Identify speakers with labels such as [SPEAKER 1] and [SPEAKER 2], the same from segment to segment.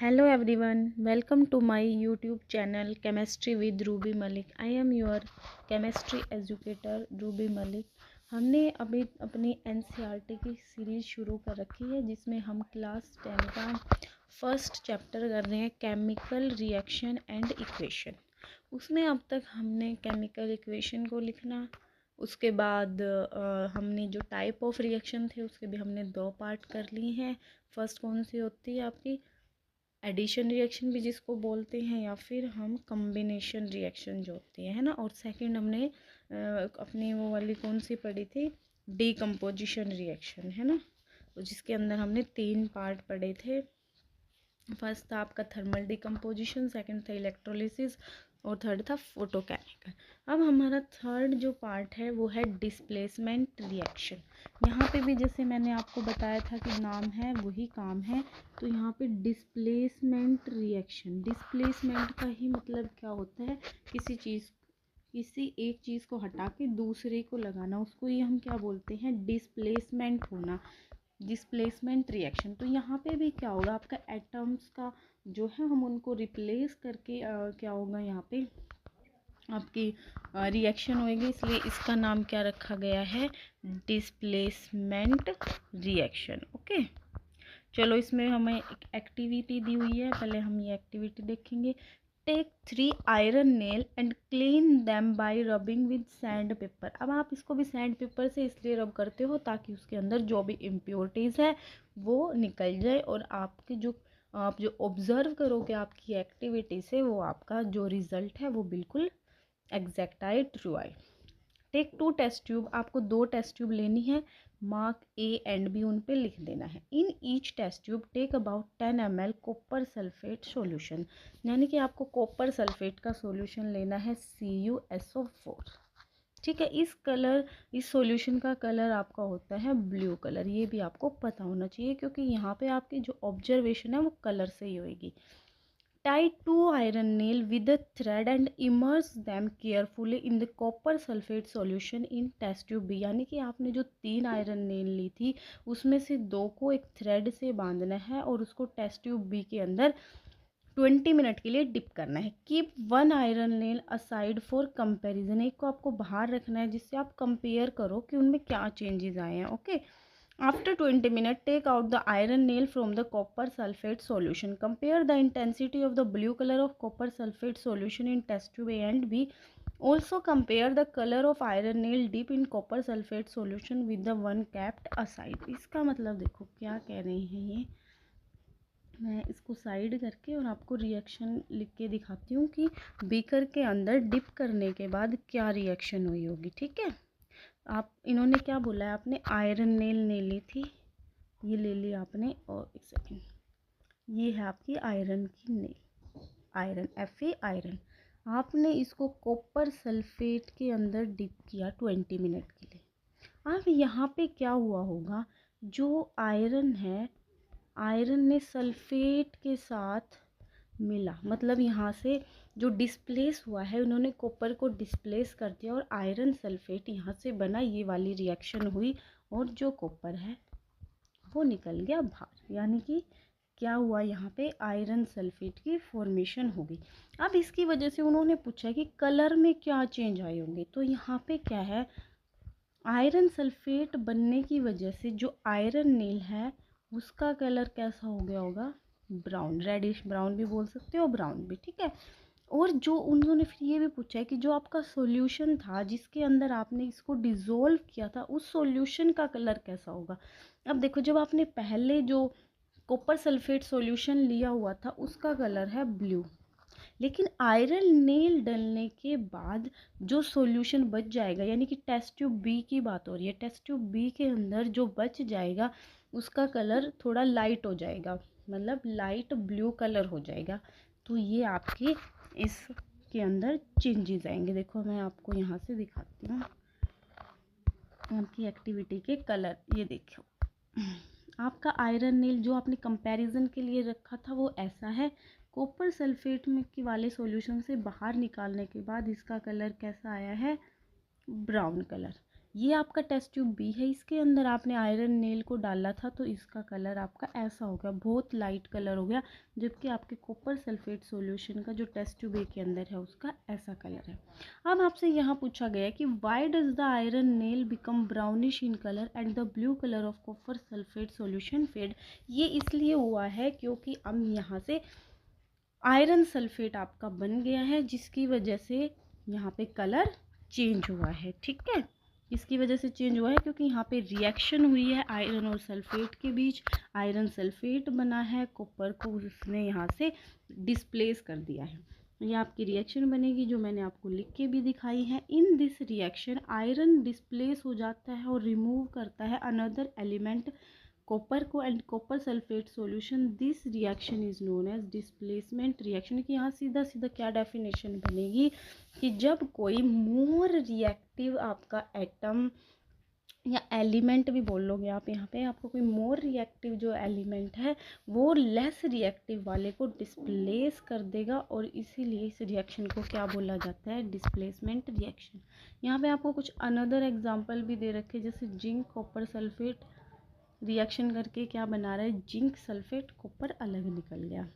[SPEAKER 1] Hello everyone, welcome to my YouTube channel Chemistry with Ruby Malik. I am your chemistry educator Ruby Malik. हमने अभी अपनी NCERT की series शुरू कर रखी है जिसमें हम क्लास 10 का फर्स्ट चैप्टर कर रहे हैं केमिकल रिएक्शन एंड इक्वेशन। उसमें अब तक हमने केमिकल इक्वेशन को लिखना, उसके बाद हमने जो टाइप ऑफ रिएक्शन थे उसके भी हमने 2 पार्ट कर लिए हैं। फर्स्ट कौन सी होती है आपकी एडिशन रिएक्शन भी जिसको बोलते हैं, या फिर हम कॉम्बिनेशन रिएक्शन जो होती है ना। और सेकंड हमने अपनी वो वाली कौन सी पढ़ी थी, डीकम्पोजिशन रिएक्शन है ना, तो जिसके अंदर हमने 3 पार्ट पढ़े थे। फर्स्ट था आपका थर्मल डिकम्पोजिशन, सेकंड था इलेक्ट्रोलिसिस और थर्ड था फोटोकेमिकल। अब हमारा थर्ड जो पार्ट है वो है डिस्प्लेसमेंट रिएक्शन। यहाँ पे भी जैसे मैंने आपको बताया था कि नाम है वही काम है, तो यहाँ पे डिस्प्लेसमेंट रिएक्शन, डिस्प्लेसमेंट का ही मतलब क्या होता है, किसी एक चीज़ को हटा के दूसरे को लगाना, उसको ये हम क्या बोलते हैं, डिस्प्लेसमेंट होना, डिस्प्लेसमेंट रिएक्शन। तो यहाँ पे भी क्या होगा, आपका एटम्स का जो है हम उनको रिप्लेस करके क्या होगा, यहाँ पे आपकी रिएक्शन होएगी, इसलिए इसका नाम क्या रखा गया है, डिस्प्लेसमेंट रिएक्शन। ओके, चलो इसमें हमें एक एक्टिविटी दी हुई है, पहले हम ये एक्टिविटी देखेंगे। Take 3 iron nail and clean them by rubbing with sandpaper. अब आप इसको भी सैंड पेपर से इसलिए रब करते हो ताकि उसके अंदर जो भी इम्प्योरिटीज़ है वो निकल जाए, और आप जो ऑब्ज़र्व करोगे आपकी एक्टिविटी से, वो आपका जो रिज़ल्ट है वो बिल्कुल एग्जैक्ट आए, ट्रू आए। टेक 2 टेस्ट ट्यूब, आपको 2 टेस्ट ट्यूब लेनी है, मार्क ए एंड बी उन पे लिख देना है। In each test tube take about 10 ml copper sulphate solution, यानी कि आपको कॉपर सल्फेट का सॉल्यूशन लेना है CuSO4। ठीक है, इस सॉल्यूशन का कलर आपका होता है ब्लू कलर, ये भी आपको पता होना चाहिए क्योंकि यहाँ पे आपकी जो ऑब्जर्वेशन है वो कलर से ही होएगी। Tie 2 iron nail with a thread and immerse them carefully in the copper sulfate solution in test tube B। यानी कि आपने जो 3 आयरन नेल ली थी उसमें से 2 को एक थ्रेड से बांधना है और उसको टेस्ट ट्यूब बी के अंदर 20 मिनट के लिए डिप करना है। Keep 1 iron nail aside for comparison, एक को आपको बाहर रखना है जिससे आप कंपेयर करो कि उनमें क्या चेंजेस आए हैं। Okay, After 20 minutes, take out the iron nail from the copper sulfate solution. Compare the intensity of the blue color of copper sulfate solution in test tube A and B. Also compare the color of iron nail dip in copper sulfate solution with the one kept aside. इसका मतलब देखो क्या कह रहे हैं ये, मैं इसको साइड करके और आपको रिएक्शन लिख के दिखाती हूँ कि बीकर के अंदर डिप करने के बाद क्या रिएक्शन हुई होगी। ठीक है, इन्होंने क्या बोला है, आपने आयरन नेल ले ली थी, ये ले ली आपने, और एक सेकेंड, ये है आपकी आयरन की नेल, आयरन Fe आयरन। आपने इसको कॉपर सल्फेट के अंदर डिप किया 20 मिनट के लिए। अब यहाँ पे क्या हुआ होगा, जो आयरन है, आयरन ने सल्फेट के साथ मिला, मतलब यहाँ से जो डिस्प्लेस हुआ है, उन्होंने कॉपर को डिस्प्लेस कर दिया और आयरन सल्फेट यहाँ से बना, ये वाली रिएक्शन हुई और जो कॉपर है वो निकल गया बाहर, यानी कि क्या हुआ, यहाँ पे आयरन सल्फेट की फॉर्मेशन होगी। अब इसकी वजह से उन्होंने पूछा कि कलर में क्या चेंज आए होंगे, तो यहाँ पे क्या है, आयरन सल्फेट बनने की वजह से जो आयरन नेल है उसका कलर कैसा हो गया होगा, ब्राउन, रेडिश ब्राउन भी बोल सकते हो, ब्राउन भी। ठीक है, और जो उन्होंने फिर ये भी पूछा है कि जो आपका सॉल्यूशन था जिसके अंदर आपने इसको डिज़ोल्व किया था, उस सॉल्यूशन का कलर कैसा होगा। अब देखो, जब आपने पहले जो कॉपर सल्फेट सॉल्यूशन लिया हुआ था उसका कलर है ब्लू, लेकिन आयरन नेल डलने के बाद जो सॉल्यूशन बच जाएगा, यानी कि टेस्ट ट्यूब बी की बात हो रही है, टेस्ट ट्यूब बी के अंदर जो बच जाएगा उसका कलर थोड़ा लाइट हो जाएगा, मतलब लाइट ब्लू कलर हो जाएगा। तो ये आपके इसके अंदर चेंजेस आएंगे। देखो मैं आपको यहाँ से दिखाती हूँ आपकी एक्टिविटी के कलर, ये देखो आपका आयरन नेल जो आपने कंपैरिजन के लिए रखा था वो ऐसा है, कॉपर सल्फेट में की वाले सॉल्यूशन से बाहर निकालने के बाद इसका कलर कैसा आया है, ब्राउन कलर। ये आपका टेस्ट ट्यूब बी है, इसके अंदर आपने आयरन नेल को डाला था तो इसका कलर आपका ऐसा हो गया, बहुत लाइट कलर हो गया, जबकि आपके कॉपर सल्फेट सॉल्यूशन का जो टेस्ट ट्यूब ए के अंदर है उसका ऐसा कलर है। अब आपसे यहाँ पूछा गया कि why does the iron nail become brownish in colour and the blue colour of copper sulphate solution fade. ये इसलिए हुआ है क्योंकि अब यहाँ से आयरन सल्फेट आपका बन गया है, जिसकी वजह से यहाँ पे कलर चेंज हुआ है। ठीक है, इसकी वजह से चेंज हुआ है क्योंकि यहाँ पे रिएक्शन हुई है आयरन और सल्फेट के बीच, आयरन सल्फेट बना है, कॉपर को उसने यहाँ से डिस्प्लेस कर दिया है। ये आपकी रिएक्शन बनेगी जो मैंने आपको लिख के भी दिखाई है। In this reaction iron displace हो जाता है और रिमूव करता है अनदर एलिमेंट कॉपर को and copper sulphate solution. This reaction is known as displacement reaction. की यहाँ सीधा सीधा क्या डेफिनेशन बनेगी कि जब कोई मोर रिएक्टिव आपका एटम या एलिमेंट भी बोल लोगे आप, यहाँ पे आपको कोई मोर रिएक्टिव जो एलिमेंट है वो लेस रिएक्टिव वाले को डिस्प्लेस कर देगा, और इसीलिए इस रिएक्शन को क्या बोला जाता है, डिस्प्लेसमेंट रिएक्शन। यहाँ पे आपको कुछ अनदर एग्जांपल भी दे रखे, जैसे जिंक कॉपर सल्फेट रिएक्शन करके क्या बना रहा है, जिंक सल्फेट, कॉपर अलग निकल गया।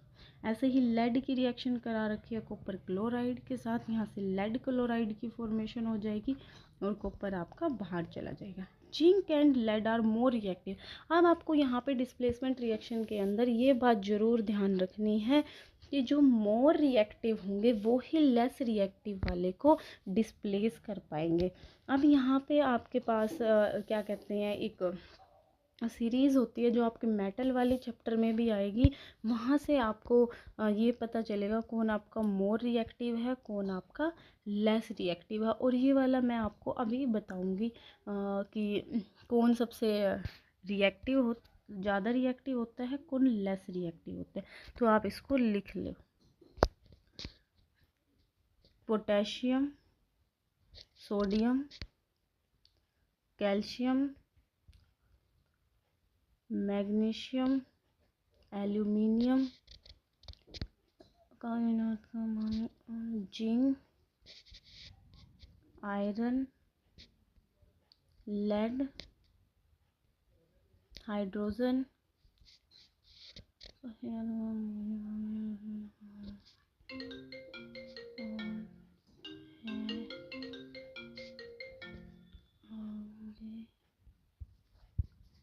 [SPEAKER 1] ऐसे ही लेड की रिएक्शन करा रखी है कॉपर क्लोराइड के साथ, यहाँ से लेड क्लोराइड की फॉर्मेशन हो जाएगी और कॉपर आपका बाहर चला जाएगा। Zinc and lead are more reactive. अब आपको यहाँ पे डिस्प्लेसमेंट रिएक्शन के अंदर ये बात जरूर ध्यान रखनी है कि जो मोर रिएक्टिव होंगे वो ही लेस रिएक्टिव वाले को डिस्प्लेस कर पाएंगे। अब यहाँ पे आपके पास क्या कहते हैं, एक सीरीज़ होती है जो आपके मेटल वाले चैप्टर में भी आएगी, वहाँ से आपको ये पता चलेगा कौन आपका मोर रिएक्टिव है, कौन आपका लेस रिएक्टिव है। और ये वाला मैं आपको अभी बताऊंगी कि कौन सबसे रिएक्टिव हो, ज़्यादा रिएक्टिव होता है, कौन लेस रिएक्टिव होता है। तो आप इसको लिख लो, potassium, sodium, calcium, magnesium, aluminium, zinc, iron, lead, hydrogen,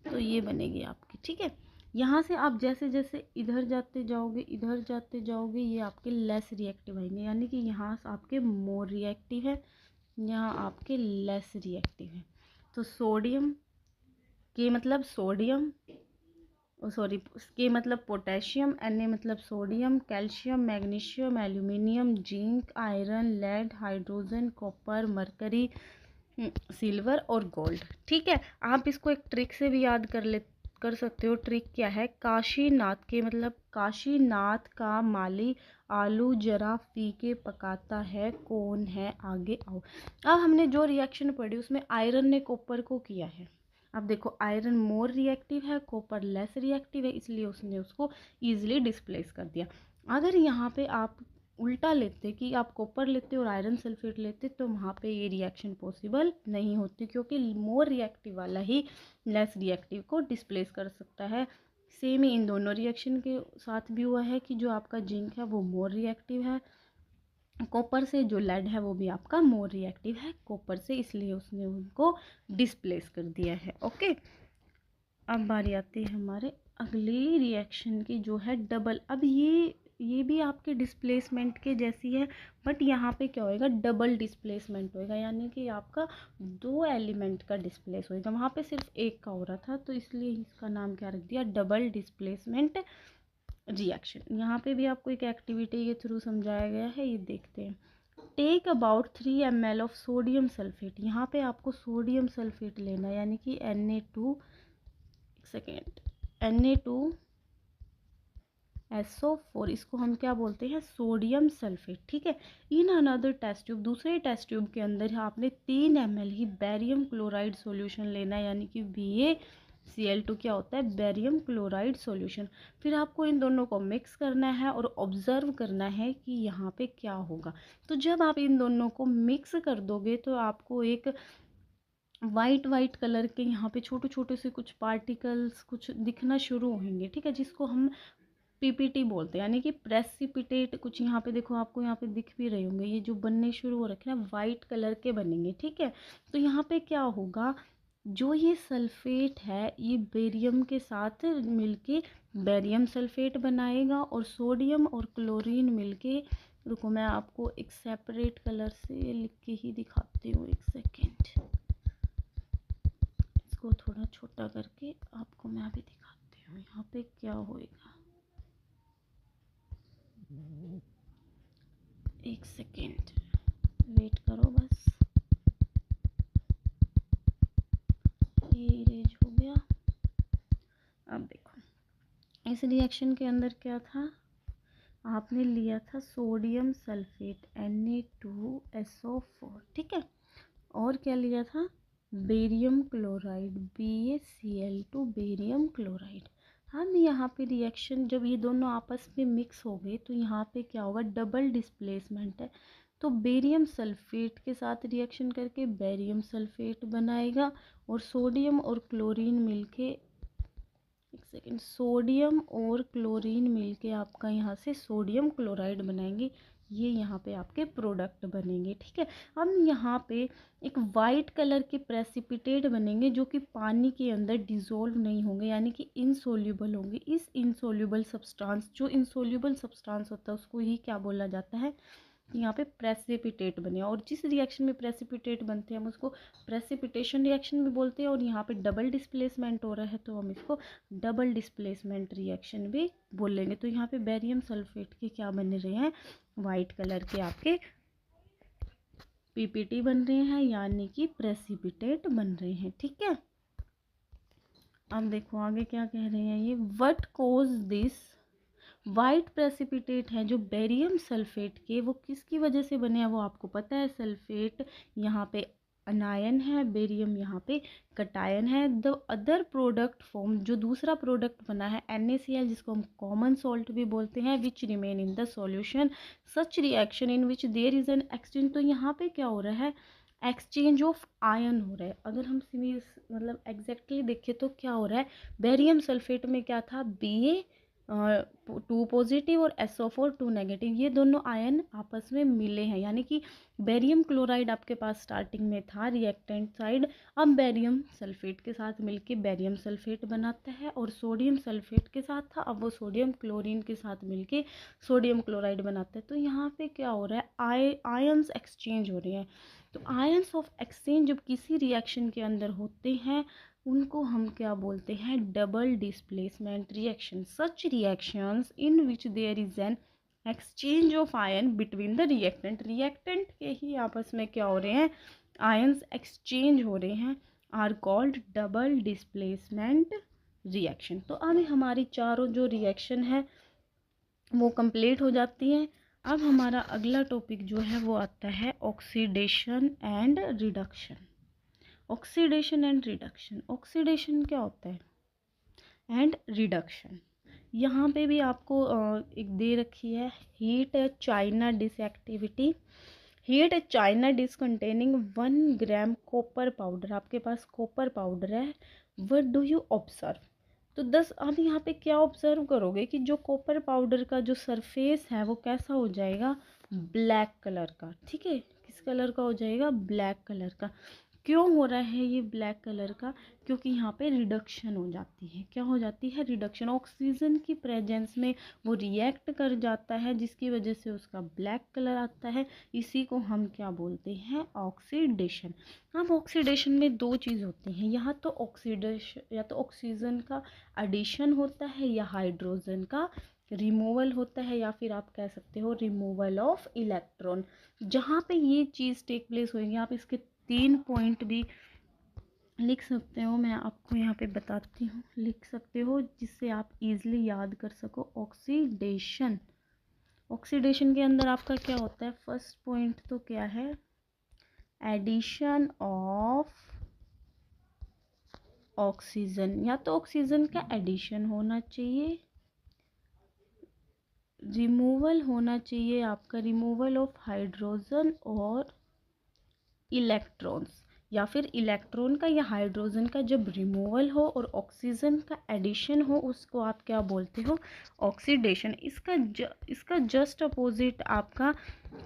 [SPEAKER 1] तो ये बनेगी आपकी। ठीक है, यहाँ से आप जैसे जैसे इधर जाते जाओगे ये आपके लेस रिएक्टिव आएंगे, यानी कि यहाँ आपके मोर रिएक्टिव है, यहाँ आपके लेस रिएक्टिव है। तो सोडियम के मतलब सोडियम, सॉरी के मतलब पोटेशियम, Na मतलब sodium, calcium, magnesium, aluminium, zinc, iron, lead, hydrogen, copper, mercury, silver और गोल्ड। ठीक है, आप इसको एक ट्रिक से भी याद कर सकते हो। ट्रिक क्या है, काशीनाथ के मतलब काशीनाथ का माली आलू जरा फीके पकाता है, कौन है, आगे आओ। अब हमने जो रिएक्शन पढ़ी उसमें आयरन ने कॉपर को किया है। अब देखो आयरन मोर रिएक्टिव है, कॉपर लेस रिएक्टिव है, इसलिए उसने उसको ईजिली डिस्प्लेस कर दिया। अगर यहाँ पे आप उल्टा लेते कि आप कॉपर लेते और आयरन सल्फेट लेते तो वहाँ पे ये रिएक्शन पॉसिबल नहीं होती, क्योंकि मोर रिएक्टिव वाला ही लेस रिएक्टिव को डिस्प्लेस कर सकता है। सेम ही इन दोनों रिएक्शन के साथ भी हुआ है कि जो आपका जिंक है वो मोर रिएक्टिव है कॉपर से, जो लेड है वो भी आपका मोर रिएक्टिव है कॉपर से, इसलिए उसने उनको डिस्प्लेस कर दिया है। ओके, अब बारी आती है हमारे अगली रिएक्शन की जो है डबल। अब ये भी आपके डिस्प्लेसमेंट के जैसी है, बट यहाँ पे क्या होएगा, डबल डिस्प्लेसमेंट होएगा, यानी कि आपका दो एलिमेंट का डिस्प्लेस होएगा, वहाँ पे सिर्फ एक का हो रहा था, तो इसलिए इसका नाम क्या रख दिया, डबल डिस्प्लेसमेंट रिएक्शन। यहाँ पे भी आपको एक एक्टिविटी के थ्रू समझाया गया है, ये देखते हैं। Take about 3 ml of sodium sulphate. यहाँ पे आपको सोडियम सल्फेट लेना है, यानी कि Na2 Na2SO4, इसको हम क्या बोलते हैं, सोडियम सल्फेट। ठीक है, इन अनदर टेस्ट ट्यूब, दूसरे टेस्ट ट्यूब के अंदर आपने 3 ml ही बैरियम क्लोराइड सॉल्यूशन लेना है, यानी कि BaCl2 क्या होता है, बैरियम क्लोराइड सॉल्यूशन। फिर आपको इन दोनों को मिक्स करना है और ऑब्जर्व करना है कि यहाँ पे क्या होगा। तो जब आप इन दोनों को मिक्स कर दोगे तो आपको एक वाइट वाइट कलर के यहाँ पे छोटे छोटे से कुछ पार्टिकल्स कुछ दिखना शुरू होंगे, ठीक है, जिसको हम पीपीटी बोलते हैं, यानी कि प्रेसिपिटेट। कुछ यहाँ पे देखो, आपको यहाँ पे दिख भी रहे होंगे, ये जो बनने शुरू हो रखे हैं वाइट कलर के बनेंगे, ठीक है। तो यहाँ पे क्या होगा, जो ये सल्फेट है ये बेरियम के साथ मिलके बेरियम सल्फेट बनाएगा, और सोडियम और क्लोरीन मिलके, रुको मैं आपको एक सेपरेट कलर से लिख के ही दिखाती हूँ, एक सेकेंड, इसको थोड़ा छोटा करके आपको मैं अभी दिखाती हूँ यहाँ पे क्या होएगा। एक सेकेंड वेट करो बस, ये इरेज हो गया। अब देखो इस रिएक्शन के अंदर क्या था, आपने लिया था सोडियम सल्फेट Na2SO4, ठीक है, और क्या लिया था, barium chloride BaCl2 barium chloride. हम यहाँ पे रिएक्शन जब ये दोनों आपस में मिक्स हो गए तो यहाँ पे क्या होगा, डबल डिस्प्लेसमेंट है, तो बेरियम सल्फेट के साथ रिएक्शन करके बेरियम सल्फेट बनाएगा, और सोडियम और क्लोरीन मिलके, एक सेकेंड, सोडियम और क्लोरीन मिलके आपका यहाँ से सोडियम क्लोराइड बनाएंगे, ये यहाँ पे आपके प्रोडक्ट बनेंगे, ठीक है। हम यहाँ पे एक वाइट कलर के प्रेसिपिटेट बनेंगे जो कि पानी के अंदर डिज़ोल्व नहीं होंगे, यानी कि इनसोल्यूबल होंगे। इस इनसोल्यूबल सब्सटेंस, जो इनसोल्यूबल सब्सटेंस होता है उसको ही क्या बोला जाता है, यहाँ पे प्रेसिपिटेट बने, और जिस रिएक्शन में प्रेसिपिटेट बनते हैं हम उसको प्रेसिपिटेशन रिएक्शन भी बोलते हैं, और यहाँ पे डबल डिस्प्लेसमेंट हो रहा है तो हम इसको डबल डिस्प्लेसमेंट रिएक्शन भी बोलेंगे। तो यहाँ पे बेरियम सल्फेट के क्या बन रहे हैं, वाइट कलर के आपके पीपीटी बन रहे हैं, यानी कि प्रेसिपिटेट बन रहे हैं, ठीक है। अब देखो आगे क्या कह रहे हैं ये, what causes this white precipitate है जो बेरियम सल्फेट के, वो किसकी वजह से बने हैं वो आपको पता है, सल्फेट यहाँ पे अनायन है, बेरियम यहाँ पे कटायन है। द अदर प्रोडक्ट फॉर्म, जो दूसरा प्रोडक्ट बना है NaCl, जिसको हम कॉमन सॉल्ट भी बोलते हैं, which remain in the solution such reaction in which there is an exchange. तो यहाँ पे क्या हो रहा है, एक्सचेंज ऑफ आयन हो रहा है। अगर हम मतलब एग्जैक्टली देखें तो क्या हो रहा है, बेरियम सल्फेट में क्या था, Ba2 पॉजिटिव और SO4 2 नेगेटिव, ये दोनों आयन आपस में मिले हैं, यानी कि बेरियम क्लोराइड आपके पास स्टार्टिंग में था रिएक्टेंट साइड, अब बेरियम सल्फेट के साथ मिलके बेरियम सल्फेट बनाता है, और सोडियम सल्फेट के साथ था, अब वो सोडियम क्लोरीन के साथ मिलके सोडियम क्लोराइड बनाता है। तो यहाँ पे क्या हो रहा है, आयंस एक्सचेंज हो रहे हैं। तो आयंस ऑफ एक्सचेंज जब किसी रिएक्शन के अंदर होते हैं उनको हम क्या बोलते हैं, double displacement reaction. Such reactions in which there is an exchange of ion between the reactant के ही आपस में क्या हो रहे हैं, आयंस एक्सचेंज हो रहे हैं, are called double displacement reaction. तो अब हमारी चारों जो रिएक्शन है वो कंप्लीट हो जाती हैं। अब हमारा अगला टॉपिक जो है वो आता है oxidation and reduction. Oxidation and reduction, oxidation क्या होता है एंड रिडक्शन, यहाँ पे भी आपको एक दे रखी है, heat China dish activity, heat China dish containing 1 gram copper powder, आपके पास कॉपर पाउडर है, व्हाट डू यू ऑब्जर्व। तो 10, आप यहाँ पे क्या ऑब्जर्व करोगे कि जो कॉपर पाउडर का जो सरफेस है वो कैसा हो जाएगा, ब्लैक कलर का, ठीक है, किस कलर का हो जाएगा, ब्लैक कलर का। क्यों हो रहा है ये ब्लैक कलर का, क्योंकि यहाँ पे रिडक्शन हो जाती है, क्या हो जाती है, रिडक्शन, ऑक्सीजन की प्रेजेंस में वो रिएक्ट कर जाता है जिसकी वजह से उसका ब्लैक कलर आता है, इसी को हम क्या बोलते हैं, ऑक्सीडेशन। अब ऑक्सीडेशन में दो चीज़ होती हैं, यहाँ तो ऑक्सीडेशन या तो ऑक्सीजन का एडिशन होता है या हाइड्रोजन का रिमूवल होता है, या फिर आप कह सकते हो रिमूवल ऑफ इलेक्ट्रॉन। जहाँ पे ये चीज़ टेक प्लेस होगी, आप इसके 3 पॉइंट भी लिख सकते हो, मैं आपको यहाँ पे बताती हूँ, लिख सकते हो जिससे आप इजीली याद कर सको। ऑक्सीडेशन, ऑक्सीडेशन के अंदर आपका क्या होता है, फर्स्ट पॉइंट तो क्या है, एडिशन ऑफ ऑक्सीजन, या तो ऑक्सीजन का एडिशन होना चाहिए, रिमूवल होना चाहिए आपका, रिमूवल ऑफ हाइड्रोजन और इलेक्ट्रॉन्स, या फिर इलेक्ट्रॉन का या हाइड्रोजन का जब रिमूवल हो और ऑक्सीजन का एडिशन हो, उसको आप क्या बोलते हो? ऑक्सीडेशन। इसका जस्ट अपोजिट आपका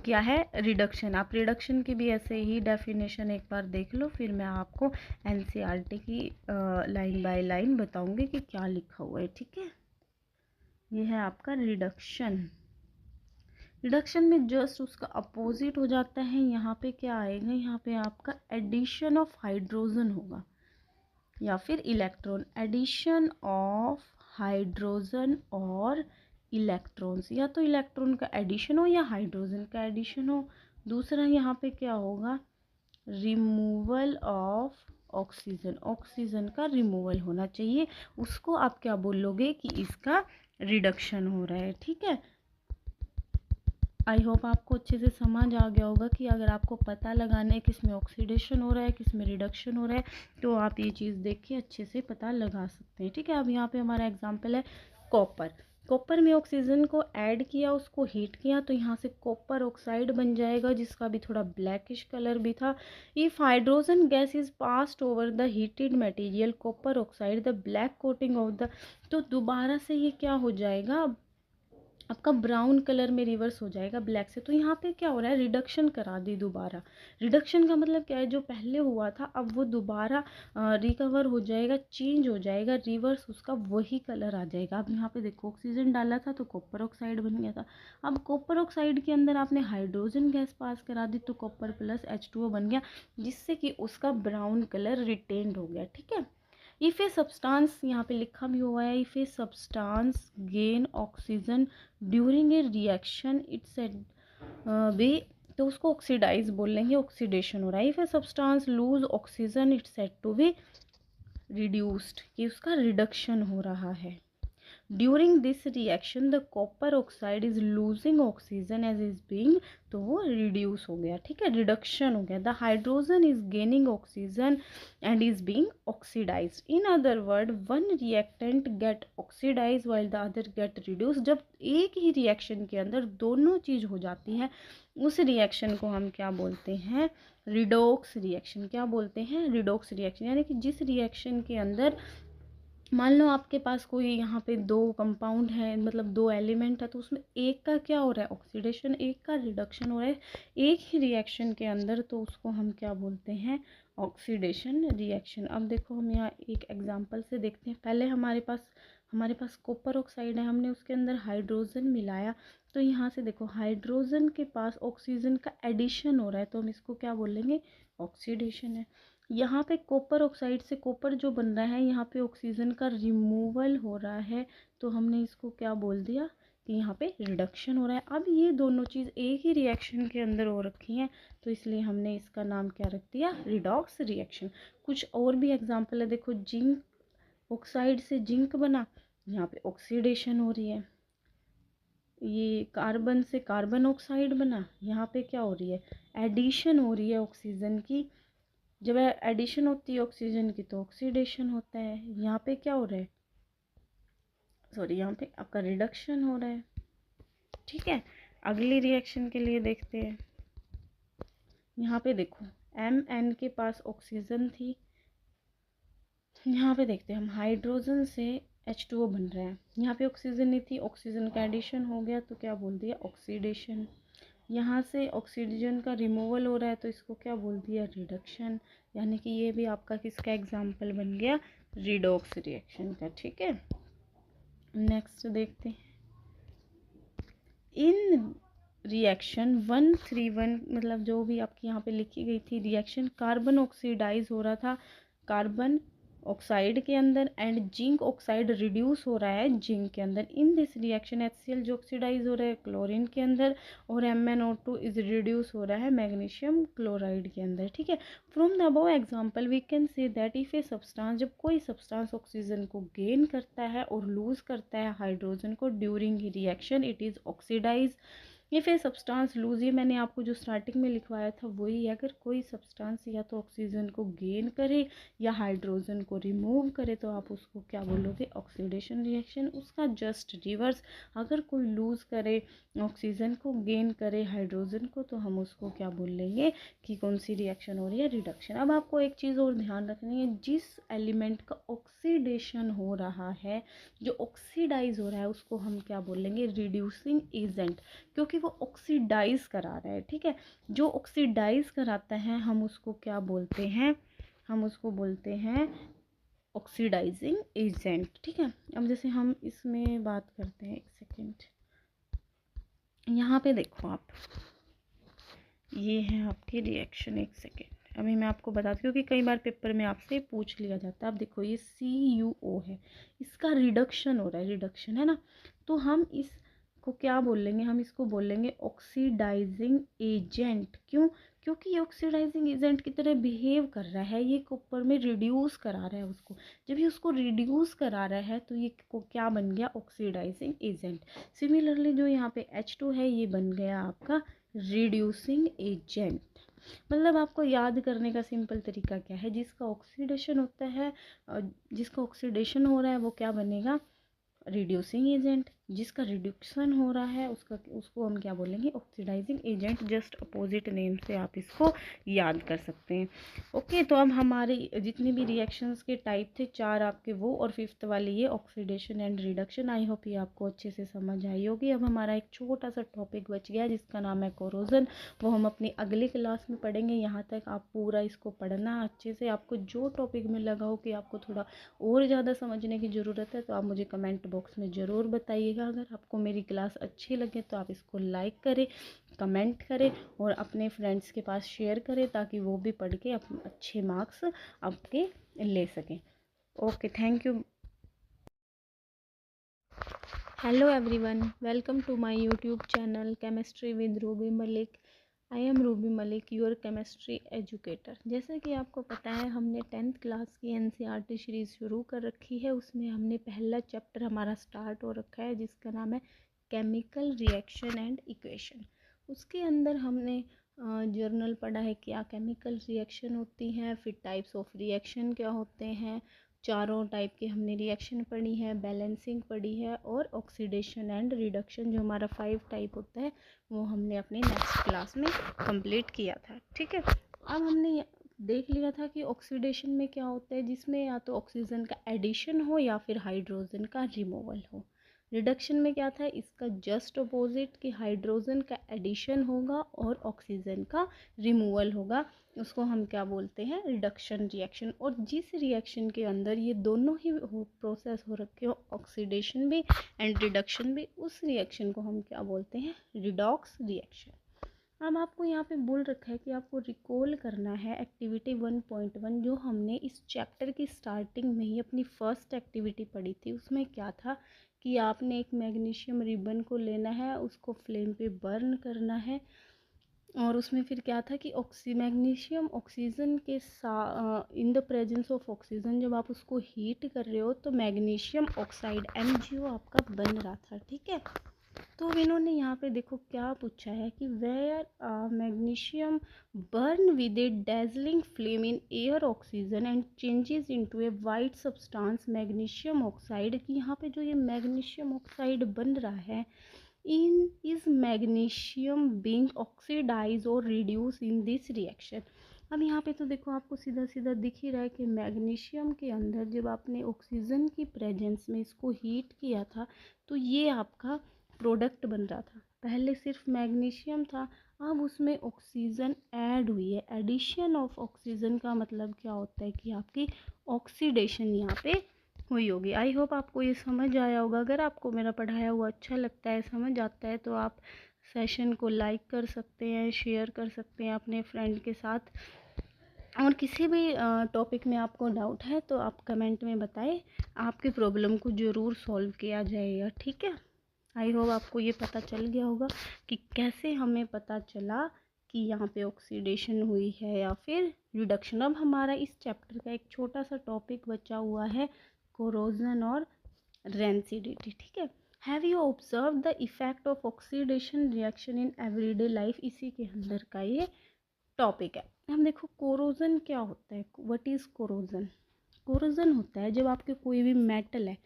[SPEAKER 1] क्या है? रिडक्शन। आप रिडक्शन की भी ऐसे ही डेफिनेशन एक बार देख लो, फिर मैं आपको एनसीईआरटी की लाइन बाय लाइन बताऊंगी कि क्या लिखा हुआ है। ठीक है, ये है आपका रिडक्शन। रिडक्शन में जस्ट उसका अपोजिट हो जाता है। यहाँ पे क्या आएगा? यहाँ पे आपका एडिशन ऑफ हाइड्रोजन होगा या फिर इलेक्ट्रॉन। एडिशन ऑफ हाइड्रोजन और इलेक्ट्रॉन्स, या तो इलेक्ट्रॉन का एडिशन हो या हाइड्रोजन का एडिशन हो। दूसरा यहाँ पे क्या होगा? Removal of oxygen. ऑक्सीजन का रिमूवल होना चाहिए, उसको आप क्या बोलोगे कि इसका रिडक्शन हो रहा है। ठीक है, आई होप आपको अच्छे से समझ आ गया होगा कि अगर आपको पता लगाना है किस में ऑक्सीडेशन हो रहा है, किस में रिडक्शन हो रहा है, तो आप ये चीज़ देख के अच्छे से पता लगा सकते हैं। ठीक है, अब यहाँ पे हमारा एग्जांपल है कॉपर। कॉपर में ऑक्सीजन को ऐड किया, उसको हीट किया, तो यहाँ से कॉपर ऑक्साइड बन जाएगा, जिसका भी थोड़ा ब्लैकिश कलर भी था। If hydrogen gas is passed over the heated material copper oxide the black coating of the, तो दोबारा से ये क्या हो जाएगा? आपका ब्राउन कलर में रिवर्स हो जाएगा ब्लैक से। तो यहाँ पे क्या हो रहा है? रिडक्शन करा दी दोबारा। रिडक्शन का मतलब क्या है? जो पहले हुआ था अब वो दोबारा रिकवर हो जाएगा, चेंज हो जाएगा, रिवर्स उसका वही कलर आ जाएगा। अब यहाँ पे देखो, ऑक्सीजन डाला था तो कॉपर ऑक्साइड बन गया था। अब कॉपर ऑक्साइड के अंदर आपने हाइड्रोजन गैस पास करा दी तो कॉपर प्लस H2O बन गया, जिससे कि उसका ब्राउन कलर रिटेन्ड हो गया। ठीक है, इफ ए सब्सटेंस, यहाँ पे लिखा भी हुआ है, if a substance gain oxygen during a reaction it's be, तो उसको ऑक्सीडाइज बोल लेंगे, ऑक्सीडेशन हो रहा है। If a substance lose oxygen it's said to be reduced, कि उसका रिडक्शन हो रहा है। During this reaction the copper oxide is losing oxygen as is being, तो वो रिड्यूस हो गया। ठीक है, रिडक्शन हो गया। The hydrogen is gaining oxygen and is being oxidised. In other word, one reactant get oxidise while the other get reduce. जब एक ही रिएक्शन के अंदर दोनों चीज हो जाती है, उस रिएक्शन को हम क्या बोलते हैं? Redox reaction. क्या बोलते हैं? Redox reaction. यानी कि जिस रिएक्शन के अंदर मान लो आपके पास कोई यहाँ पे दो कंपाउंड है, मतलब दो एलिमेंट है, तो उसमें एक का क्या हो रहा है? ऑक्सीडेशन, एक का रिडक्शन हो रहा है एक ही रिएक्शन के अंदर, तो उसको हम क्या बोलते हैं? Oxidation reaction. अब देखो, हम यहाँ एक एग्जांपल से देखते हैं। पहले हमारे पास कॉपर ऑक्साइड है, हमने उसके अंदर हाइड्रोजन मिलाया, तो यहाँ से देखो हाइड्रोजन के पास ऑक्सीजन का एडिशन हो रहा है, तो हम इसको क्या बोलेंगे? ऑक्सीडेशन है। यहाँ पे कॉपर ऑक्साइड से कॉपर जो बन रहा है, यहाँ पे ऑक्सीजन का रिमूवल हो रहा है, तो हमने इसको क्या बोल दिया? कि यहाँ पे रिडक्शन हो रहा है। अब ये दोनों चीज़ एक ही रिएक्शन के अंदर हो रखी हैं, तो इसलिए हमने इसका नाम क्या रख दिया? Redox reaction. कुछ और भी एग्जांपल है, देखो जिंक ऑक्साइड से जिंक बना, यहाँ पे ऑक्सीडेशन हो रही है। ये कार्बन से कार्बन ऑक्साइड बना, यहाँ पे क्या हो रही है? एडिशन हो रही है ऑक्सीजन की। जब एडिशन होती है ऑक्सीजन की तो ऑक्सीडेशन होता है। यहाँ पे क्या हो रहा है? सॉरी, यहाँ पे आपका रिडक्शन हो रहा है। ठीक है, अगली रिएक्शन के लिए देखते हैं। यहाँ पे देखो, Mn के पास ऑक्सीजन थी, यहाँ पे देखते हैं हम हाइड्रोजन से H2O बन रहा है। यहाँ पे ऑक्सीजन नहीं थी, ऑक्सीजन का एडिशन हो गया, तो क्या बोल दिया? ऑक्सीडेशन। यहाँ से ऑक्सीजन का रिमूवल हो रहा है, तो इसको क्या बोल दिया? रिडक्शन। यानी कि ये भी आपका किसका एग्जाम्पल बन गया? रिडॉक्स रिएक्शन का। ठीक है, नेक्स्ट देखते हैं। इन रिएक्शन 131, मतलब जो भी आपकी यहाँ पे लिखी गई थी रिएक्शन, कार्बन ऑक्सीडाइज हो रहा था कार्बन ऑक्साइड के अंदर, एंड जिंक ऑक्साइड रिड्यूस हो रहा है जिंक के अंदर। इन दिस रिएक्शन HCl जो ऑक्सीडाइज हो रहा है क्लोरीन के अंदर, और MnO2 इज रिड्यूस हो रहा है मैग्नीशियम क्लोराइड के अंदर। ठीक है, from the above example we can say that if a substance, जब कोई सब्सटेंस ऑक्सीजन को गेन करता है और लूज करता है हाइड्रोजन को during reaction, it is oxidise if a substance lose, ये मैंने आपको जो स्टार्टिंग में लिखवाया था वही है। अगर कोई सब्सटेंस या तो ऑक्सीजन को गेन करे या हाइड्रोजन को रिमूव करे तो आप उसको क्या बोलोगे, ऑक्सीडेशन रिएक्शन। उसका जस्ट रिवर्स, अगर कोई लूज करे, ऑक्सीजन को गेन करे, हाइड्रोजन को, तो हम उसको क्या बोल लेंगे कि कौन सी रिएक्शन हो रही है, रिडक्शन। अब आपको एक चीज़ और ध्यान रखनी है, जिस एलिमेंट का ऑक्सीडेशन हो रहा है, जो ऑक्सीडाइज हो रहा है, उसको हम क्या बोलेंगे, रिड्यूसिंग एजेंट, क्योंकि वो ऑक्सीडाइज करा रहा है। ठीक है, जो ऑक्सीडाइज कराता है हम उसको क्या बोलते हैं, हम उसको बोलते हैं ऑक्सीडाइजिंग एजेंट। ठीक है, अब जैसे हम इसमें बात करते हैं, एक सेकेंड, यहाँ पे देखो आप, ये है आपकी रिएक्शन। एक सेकेंड, अभी मैं आपको बताती हूँ कि कई बार पेपर में आपसे पूछ लिया जाता है। अब देखो ये CuO है, इसका रिडक्शन हो रहा है, रिडक्शन है ना, तो हम इसको क्या बोल लेंगे, हम इसको बोल लेंगे ऑक्सीडाइजिंग एजेंट। क्यों, क्योंकि ये ऑक्सीडाइजिंग एजेंट की तरह बिहेव कर रहा है, ये ऊपर में रिड्यूस करा रहा है उसको। जब ये उसको रिड्यूस करा रहा है तो ये को क्या बन गया, ऑक्सीडाइजिंग एजेंट। सिमिलरली जो यहाँ पे H2 है, ये बन गया आपका रिड्यूसिंग एजेंट। मतलब आपको याद करने का सिंपल तरीका क्या है, जिसका ऑक्सीडेशन होता है, जिसका ऑक्सीडेशन हो रहा है वो क्या बनेगा, रिड्यूसिंग एजेंट। जिसका रिड्यूक्शन हो रहा है उसको हम क्या बोलेंगे, oxidising agent. Just opposite name से आप इसको याद कर सकते हैं। ओके, तो अब हमारे जितने भी रिएक्शंस के टाइप थे, 4 आपके वो और 5th वाली ये oxidation and reduction. I hope ये आपको अच्छे से समझ आई होगी। अब हमारा एक छोटा सा टॉपिक बच गया जिसका नाम है कोरोजन, वो हम अपनी अगली क्लास में पढ़ेंगे। यहाँ तक आप पूरा इसको पढ़ना अच्छे से। आपको जो टॉपिक में लगा हो कि आपको थोड़ा और ज़्यादा समझने की ज़रूरत है तो आप मुझे कमेंट बॉक्स में ज़रूर बताइएगा। अगर आपको मेरी क्लास अच्छी लगे तो आप इसको लाइक करें, कमेंट करें और अपने फ्रेंड्स के पास शेयर करें, ताकि वो भी पढ़ के अच्छे मार्क्स आपके ले सकें। Okay, thank you. Hello everyone, welcome to my YouTube channel chemistry with Ruby Malik. I am Ruby Malik, your chemistry educator. जैसे कि आपको पता है, हमने 10th क्लास की NCERT सीरीज़ शुरू कर रखी है। उसमें हमने पहला चैप्टर हमारा स्टार्ट हो रखा है जिसका नाम है केमिकल रिएक्शन एंड इक्वेशन। उसके अंदर हमने जर्नल पढ़ा है, क्या केमिकल रिएक्शन होती हैं, फिर टाइप्स ऑफ रिएक्शन क्या होते हैं, चारों टाइप की हमने रिएक्शन पढ़ी है, बैलेंसिंग पढ़ी है, और ऑक्सीडेशन एंड रिडक्शन जो हमारा 5 टाइप होता है वो हमने अपने नेक्स्ट क्लास में कंप्लीट किया था। ठीक है, अब हमने देख लिया था कि ऑक्सीडेशन में क्या होता है, जिसमें या तो ऑक्सीजन का एडिशन हो या फिर हाइड्रोजन का रिमूवल हो। रिडक्शन में क्या था, इसका जस्ट अपोजिट, कि हाइड्रोजन का एडिशन होगा और ऑक्सीजन का रिमूवल होगा। उसको हम क्या बोलते हैं, रिडक्शन रिएक्शन। और जिस रिएक्शन के अंदर ये दोनों ही प्रोसेस हो रखे हो, ऑक्सीडेशन भी एंड रिडक्शन भी, उस रिएक्शन को हम क्या बोलते हैं, रिडॉक्स रिएक्शन। अब आपको यहाँ पे बोल रखा है कि आपको रिकॉल करना है एक्टिविटी 1.1, जो हमने इस चैप्टर की स्टार्टिंग में ही अपनी फर्स्ट एक्टिविटी पढ़ी थी। उसमें क्या था कि आपने एक मैग्नीशियम रिबन को लेना है, उसको फ्लेम पे बर्न करना है, और उसमें फिर क्या था कि मैग्नीशियम ऑक्सीजन के साथ, in the presence of oxygen, जब आप उसको हीट कर रहे हो तो मैग्नीशियम ऑक्साइड MgO आपका बन रहा था। ठीक है, तो इन्होंने यहाँ पे देखो क्या पूछा है कि where magnesium burn with a dazzling flame in air oxygen and changes into a white substance magnesium oxide, कि यहाँ पे जो ये मैग्नीशियम ऑक्साइड बन रहा है, इन इज मैग्नीशियम बीइंग ऑक्सीडाइज और रिड्यूस इन दिस रिएक्शन। अब यहाँ पे तो देखो आपको सीधा सीधा दिख ही रहा है कि मैग्नीशियम के अंदर जब आपने ऑक्सीजन की प्रेजेंस में इसको हीट किया था तो ये आपका प्रोडक्ट बन रहा था। पहले सिर्फ मैग्नीशियम था, अब उसमें ऑक्सीजन ऐड हुई है। एडिशन ऑफ ऑक्सीजन का मतलब क्या होता है कि आपकी ऑक्सीडेशन यहाँ पे हुई होगी। आई होप आपको ये समझ आया होगा। अगर आपको मेरा पढ़ाया हुआ अच्छा लगता है, समझ आता है, तो आप सेशन को लाइक कर सकते हैं, शेयर कर सकते हैं अपने फ्रेंड के साथ। और किसी भी टॉपिक में आपको डाउट है तो आप कमेंट में बताएं, आपकी प्रॉब्लम को ज़रूर सॉल्व किया जाएगा। ठीक है, आई होप आपको ये पता चल गया होगा कि कैसे हमें पता चला कि यहाँ पे ऑक्सीडेशन हुई है या फिर रिडक्शन। अब हमारा इस चैप्टर का एक छोटा सा टॉपिक बचा हुआ है, कोरोजन और रेंसिडिटी। ठीक है, have you observe the effect of oxidation reaction in everyday life, इसी के अंदर का ये टॉपिक है। हम देखो कोरोजन क्या होता है, व्हाट इज़ कोरोजन। कोरोजन होता है जब आपके कोई भी मेटल है,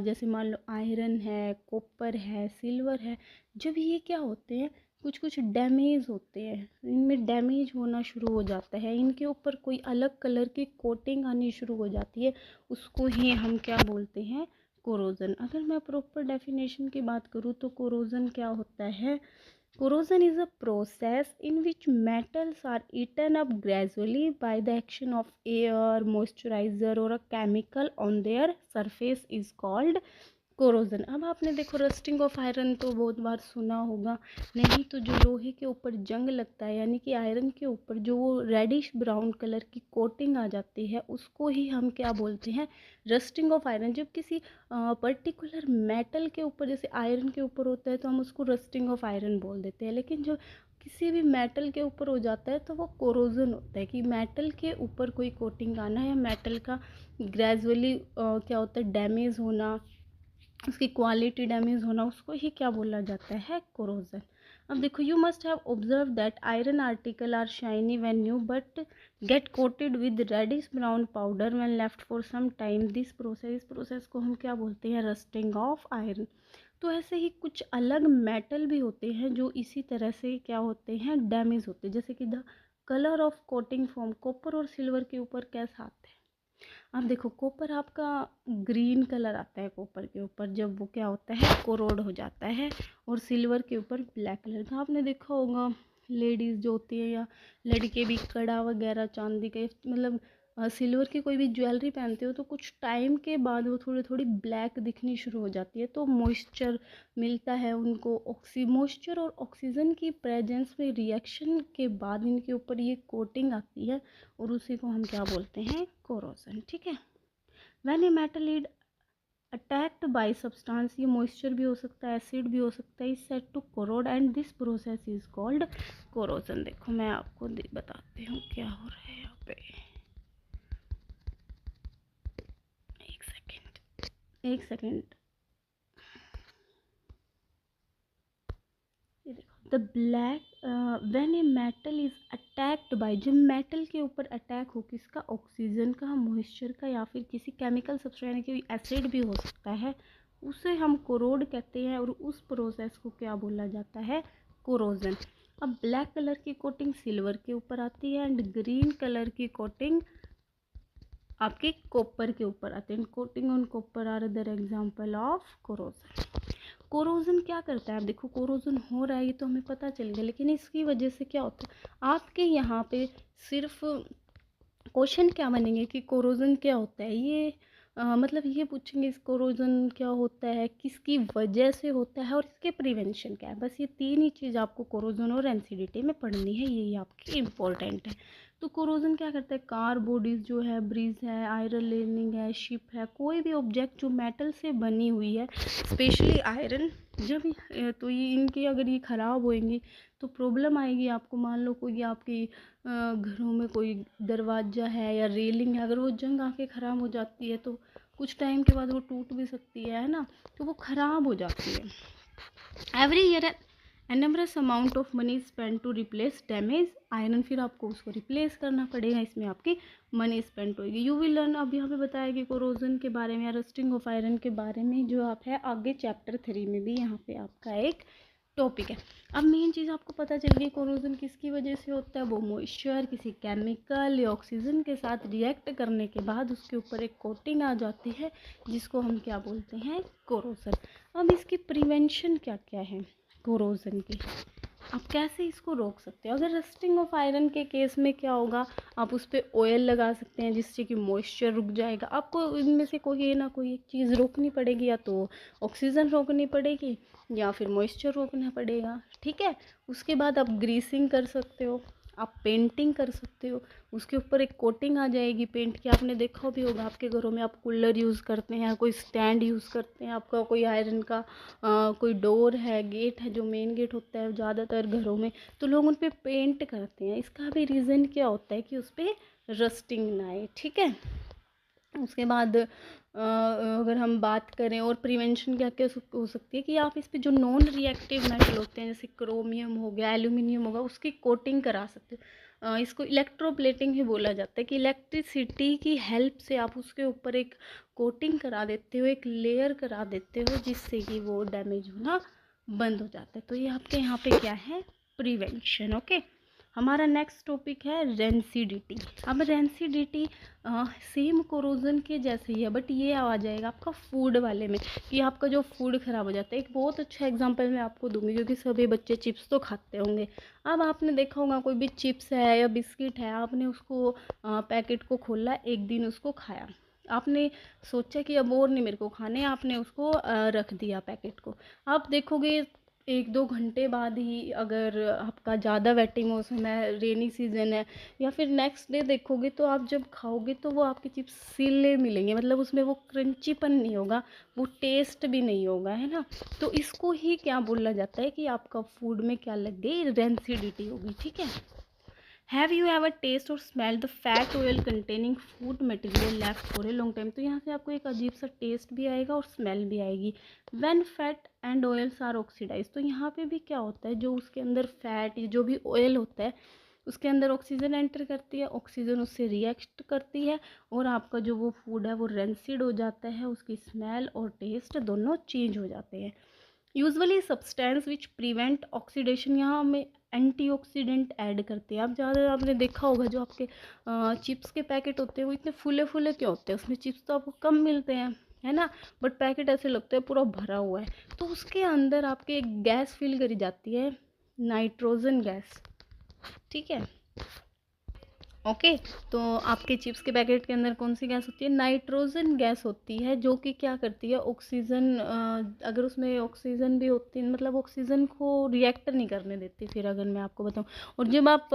[SPEAKER 1] जैसे मान लो आयरन है, कॉपर है, सिल्वर है, जब ये क्या होते हैं कुछ कुछ डैमेज होते हैं, इनमें डैमेज होना शुरू हो जाता है, इनके ऊपर कोई अलग कलर की कोटिंग आनी शुरू हो जाती है, उसको ही हम क्या बोलते हैं, कोरोजन। अगर मैं प्रॉपर डेफिनेशन की बात करूँ तो कोरोजन क्या होता है, corrosion is a process in which metals are eaten up gradually by the action of air, moisturizer or a chemical on their surface is called corrosion. अब आपने देखो रस्टिंग ऑफ आयरन तो बहुत बार सुना होगा, नहीं तो जो लोहे के ऊपर जंग लगता है यानी कि आयरन के ऊपर जो वो रेडिश ब्राउन कलर की कोटिंग आ जाती है उसको ही हम क्या बोलते हैं, रस्टिंग ऑफ आयरन। जब किसी पर्टिकुलर मेटल के ऊपर जैसे आयरन के ऊपर होता है तो हम उसको रस्टिंग ऑफ आयरन बोल देते हैं, लेकिन जो किसी भी मेटल के ऊपर हो जाता है तो वो कोरोजन होता है, कि मेटल के ऊपर कोई कोटिंग आना या मेटल का ग्रेजुअली क्या होता है डैमेज होना, उसकी क्वालिटी डैमेज होना, उसको ही क्या बोला जाता है, कोरोजन। अब देखो you must have observe that iron article are shiny when new but get coated with reddish brown powder when left for some time, this process, इस प्रोसेस को हम क्या बोलते हैं, रस्टिंग ऑफ आयरन। तो ऐसे ही कुछ अलग मेटल भी होते हैं जो इसी तरह से क्या होते हैं, डैमेज होते हैं, जैसे कि the colour of coating form, copper और सिल्वर के ऊपर कैसा आता है। अब देखो कॉपर आपका ग्रीन कलर आता है कॉपर के ऊपर जब वो क्या होता है, कोरोड हो जाता है, और सिल्वर के ऊपर ब्लैक कलर का। आपने देखा होगा लेडीज़ जो होती है या लड़के भी कड़ा वगैरह चांदी के मतलब सिल्वर की कोई भी ज्वेलरी पहनते हो तो कुछ टाइम के बाद वो थोड़ी थोड़ी ब्लैक दिखनी शुरू हो जाती है, तो मॉइस्चर मिलता है उनको, मॉइस्चर और ऑक्सीजन की प्रेजेंस में रिएक्शन के बाद इनके ऊपर ये कोटिंग आती है और उसी को हम क्या बोलते हैं, कोरोजन। ठीक है, when a metal is attacked by substance, ये मॉइस्चर भी हो सकता है, एसिड भी हो सकता है, is said to corrode and this process is called corrosion. देखो मैं आपको बताती हूँ क्या हो रहा है यहाँ पे, एक सेकेंड एक second. The black when a metal is attacked bye, जब मेटल के ऊपर अटैक हो किसका, ऑक्सीजन का, मॉइस्चर का, या फिर किसी केमिकल सब्सटेंस यानी कि एसिड भी हो सकता है, उसे हम कोरोड कहते हैं और उस प्रोसेस को क्या बोला जाता है, कोरोजन। अब ब्लैक कलर की कोटिंग सिल्वर के ऊपर आती है एंड ग्रीन कलर की कोटिंग आपके कॉपर के ऊपर आते हैं, coating on copper are other example of corrosion. Corrosion क्या करता है, आप देखो कोरोजन हो रहा है ये तो हमें पता चल गया, लेकिन इसकी वजह से क्या होता है आपके यहाँ पे सिर्फ क्वेश्चन क्या बनेंगे कि कोरोजन क्या होता है, ये मतलब ये पूछेंगे इस कोरोजन क्या होता है, किसकी वजह से होता है और इसके प्रिवेंशन क्या है, बस ये तीन ही चीज़ आपको कोरोजन और एनसीडीटी में पढ़नी है, यही आपकी इम्पोर्टेंट है। तो कोरोजन क्या करता है, कार बॉडीज़ जो है, ब्रिज है, आयरन लेनिंग है, शिप है, कोई भी ऑब्जेक्ट जो मेटल से बनी हुई है, स्पेशली आयरन, जब तो ये इनकी अगर ये ख़राब होएंगी तो प्रॉब्लम आएगी आपको। मान लो कोई आपकी घरों में कोई दरवाज़ा है या रेलिंग है, अगर वो जंग आके ख़राब हो जाती है तो कुछ टाइम के बाद वो टूट भी सकती है ना, तो वो ख़राब हो जाती है। Every year enormous amount of money spend to replace damage iron, फिर आपको उसको रिप्लेस करना पड़ेगा, इसमें आपकी मनी स्पेंड होगी। यू विल लर्न, अब यहाँ पे बताया कि कोरोजन के बारे में या रस्टिंग ऑफ आयरन के बारे में जो आप है आगे चैप्टर 3 में भी यहाँ पे आपका एक टॉपिक है। अब मेन चीज़ आपको पता चल गई कोरोजन किसकी वजह से होता है, वो मॉइस्चर किसी केमिकल या ऑक्सीजन के साथ रिएक्ट करने के बाद उसके ऊपर एक कोटिंग आ जाती है जिसको हम क्या बोलते हैं, कोरोजन। अब इसकी प्रिवेंशन क्या क्या है कोरोजन की, आप कैसे इसको रोक सकते हो। अगर रस्टिंग ऑफ आयरन के केस में क्या होगा, आप उस पर ऑयल लगा सकते हैं जिससे कि मॉइस्चर रुक जाएगा। आपको इनमें से कोई ना कोई एक चीज़ रोकनी पड़ेगी, या तो ऑक्सीजन रोकनी पड़ेगी या फिर मॉइस्चर रोकना पड़ेगा। ठीक है, उसके बाद आप ग्रीसिंग कर सकते हो, आप पेंटिंग कर सकते हो, उसके ऊपर एक कोटिंग आ जाएगी पेंट की। आपने देखा भी होगा आपके घरों में आप कूलर यूज़ करते हैं, कोई स्टैंड यूज़ करते हैं, आपका कोई आयरन का कोई डोर है, गेट है, जो मेन गेट होता है ज़्यादातर घरों में, तो लोग उन पर पेंट करते हैं। इसका भी रीज़न क्या होता है कि उस पर रस्टिंग ना आए। ठीक है, उसके बाद अगर हम बात करें और प्रिवेंशन क्या क्या हो सकती है कि आप इस पे जो नॉन रिएक्टिव मेटल होते हैं जैसे क्रोमियम हो गया, एल्यूमिनियम होगा, उसकी कोटिंग करा सकते हो। इसको इलेक्ट्रोप्लेटिंग ही बोला जाता है कि इलेक्ट्रिसिटी की हेल्प से आप उसके ऊपर एक कोटिंग करा देते हो, एक लेयर करा देते हो, जिससे कि वो डैमेज होना बंद हो जाता है। तो ये आपके यहाँ पे क्या है, प्रिवेंशन। ओके, हमारा नेक्स्ट टॉपिक है रेंसिडिटी। अब रेंसिडिटी सेम कोरोजन के जैसे ही है, बट ये आ जाएगा आपका फूड वाले में कि आपका जो फूड ख़राब हो जाता है। एक बहुत अच्छा एग्जांपल मैं आपको दूंगी क्योंकि सभी बच्चे चिप्स तो खाते होंगे। अब आपने देखा होगा कोई भी चिप्स है या बिस्किट है, आपने उसको पैकेट को खोला, एक दिन उसको खाया, आपने सोचा कि अब और नहीं मेरे को खाने, आपने उसको रख दिया पैकेट को। आप देखोगे 1-2 घंटे बाद ही, अगर आपका ज़्यादा वेटिंग मौसम है, रेनी सीज़न है, या फिर नेक्स्ट डे देखोगे तो आप जब खाओगे तो वो आपके चिप्स सीले मिलेंगे, मतलब उसमें वो क्रंचीपन नहीं होगा, वो टेस्ट भी नहीं होगा, है ना। तो इसको ही क्या बोला जाता है कि आपका फूड में क्या लग गई, रेंसिडिटी होगी। ठीक है। हैव यू एवर टेस्ट और smell the fat oil containing food material left for a long time. तो यहाँ से आपको एक अजीब सा टेस्ट भी आएगा और स्मेल भी आएगी। When fat and oils are oxidise, तो यहाँ पे भी क्या होता है, जो उसके अंदर फैट, जो भी ऑयल होता है, उसके अंदर ऑक्सीजन एंटर करती है, ऑक्सीजन उससे रिएक्ट करती है और आपका जो वो फूड है वो रेंसिड हो जाता है, उसकी स्मेल और टेस्ट दोनों चेंज हो जाते हैं। Usually substance which prevent oxidation, यहाँ हमें एंटीऑक्सीडेंट ऐड करते हैं। आप ज़्यादा आपने देखा होगा जो आपके चिप्स के पैकेट होते हैं वो इतने फूले फूले क्यों होते हैं, उसमें चिप्स तो आपको कम मिलते हैं, है ना, बट पैकेट ऐसे लगता है पूरा भरा हुआ है। तो उसके अंदर आपके एक गैस फिल करी जाती है, नाइट्रोजन गैस। ठीक है। ओके, तो आपके चिप्स के पैकेट के अंदर कौन सी गैस होती है, नाइट्रोजन गैस होती है, जो कि क्या करती है, ऑक्सीजन, अगर उसमें ऑक्सीजन भी होती है, मतलब ऑक्सीजन को रिएक्ट नहीं करने देती। फिर अगर मैं आपको बताऊं, और जब आप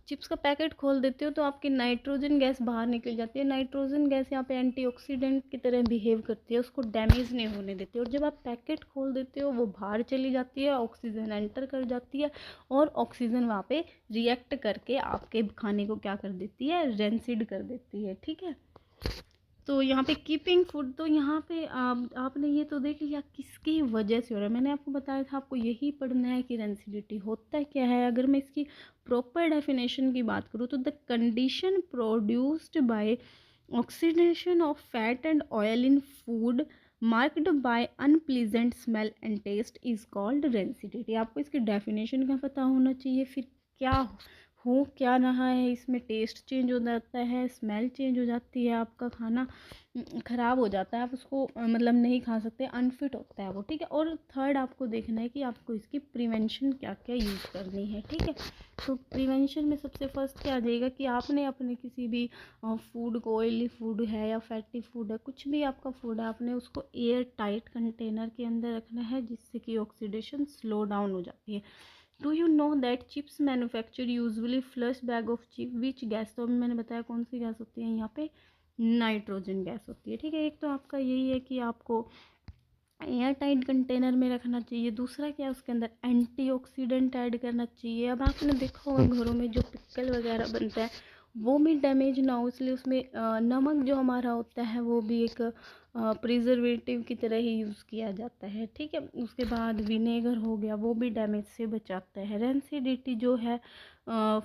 [SPEAKER 1] चिप्स का पैकेट खोल देते हो तो आपकी नाइट्रोजन गैस बाहर निकल जाती है। नाइट्रोजन गैस यहाँ पे एंटीऑक्सीडेंट की तरह बिहेव करती है, उसको डैमेज नहीं होने देती। और जब आप पैकेट खोल देते हो वो बाहर चली जाती है, ऑक्सीजन एंटर कर जाती है और ऑक्सीजन वहाँ पे रिएक्ट करके आपके खाने को क्या कर देती है, रेंसिड कर देती है। ठीक है। तो यहाँ पे कीपिंग फूड, तो यहाँ पे आपने ये तो देख लिया किसकी वजह से हो रहा है। मैंने आपको बताया था आपको यही पढ़ना है कि रेंसिडिटी होता क्या है। अगर मैं इसकी प्रॉपर डेफिनेशन की बात करूँ तो the condition produced by oxidation of fat and oil in food marked by unpleasant smell and taste is called rancidity. आपको इसकी डेफिनेशन का पता होना चाहिए, फिर क्या हो क्या रहा है, इसमें टेस्ट चेंज हो जाता है, स्मेल चेंज हो जाती है, आपका खाना ख़राब हो जाता है, आप उसको मतलब नहीं खा सकते, अनफिट होता है वो। ठीक है। और थर्ड आपको देखना है कि आपको इसकी प्रिवेंशन क्या क्या यूज़ करनी है। ठीक है। तो प्रिवेंशन में सबसे फर्स्ट क्या आ जाएगा कि आपने अपने किसी भी फूड को, ऑयली फूड है या फैटी फूड है, कुछ भी आपका फूड है, आपने उसको एयर टाइट कंटेनर के अंदर रखना है, जिससे कि ऑक्सीडेशन स्लो डाउन हो जाती है। Do you know that chips manufacture usually flush bag of chip which gas, तो मैंने बताया कौन सी गैस होती है यहाँ पे, नाइट्रोजन गैस होती है। ठीक है। एक तो आपका यही है कि आपको एयर टाइट कंटेनर में रखना चाहिए, दूसरा क्या है उसके अंदर एंटीऑक्सीडेंट ऐड करना चाहिए। अब आपने देखा होगा घरों में जो पिक्कल वगैरह बनता है वो भी डैमेज ना हो, इसलिए उसमें नमक जो हमारा होता है वो भी एक प्रिजर्वेटिव की तरह ही यूज़ किया जाता है। ठीक है। उसके बाद विनेगर हो गया, वो भी डैमेज से बचाता है। रेंसिडिटी जो है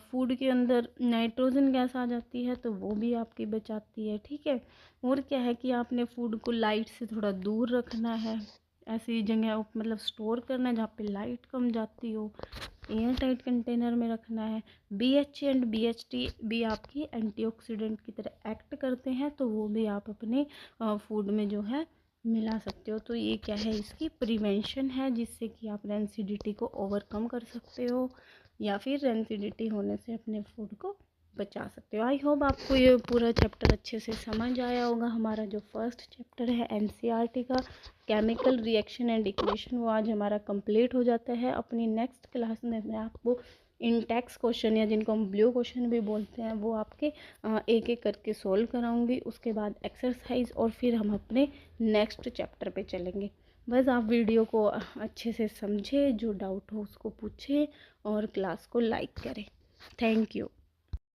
[SPEAKER 1] फूड के अंदर नाइट्रोजन गैस आ जाती है तो वो भी आपकी बचाती है। ठीक है। और क्या है कि आपने फूड को लाइट से थोड़ा दूर रखना है, ऐसी जगह मतलब स्टोर करना है जहाँ पे लाइट कम जाती हो, एयर टाइट कंटेनर में रखना है। BHA एंड BHT भी आपकी एंटीऑक्सीडेंट की तरह एक्ट करते हैं, तो वो भी आप अपने फूड में जो है मिला सकते हो। तो ये क्या है, इसकी प्रिवेंशन है, जिससे कि आप रेंसिडिटी को ओवरकम कर सकते हो या फिर रेंसिडिटी होने से अपने फूड को बचा सकते हो। आई होप आपको ये पूरा चैप्टर अच्छे से समझ आया होगा। हमारा जो फर्स्ट चैप्टर है NCERT का केमिकल रिएक्शन एंड इक्वेशन, वो आज हमारा कंप्लीट हो जाता है। अपनी नेक्स्ट क्लास में मैं आपको इंटेक्स क्वेश्चन, या जिनको हम ब्लू क्वेश्चन भी बोलते हैं, वो आपके एक एक करके सोल्व कराऊंगी। उसके बाद एक्सरसाइज और फिर हम अपने नेक्स्ट चैप्टर पे चलेंगे। बस आप वीडियो को अच्छे से समझें, जो डाउट हो उसको पूछें और क्लास को लाइक करें। Thank you.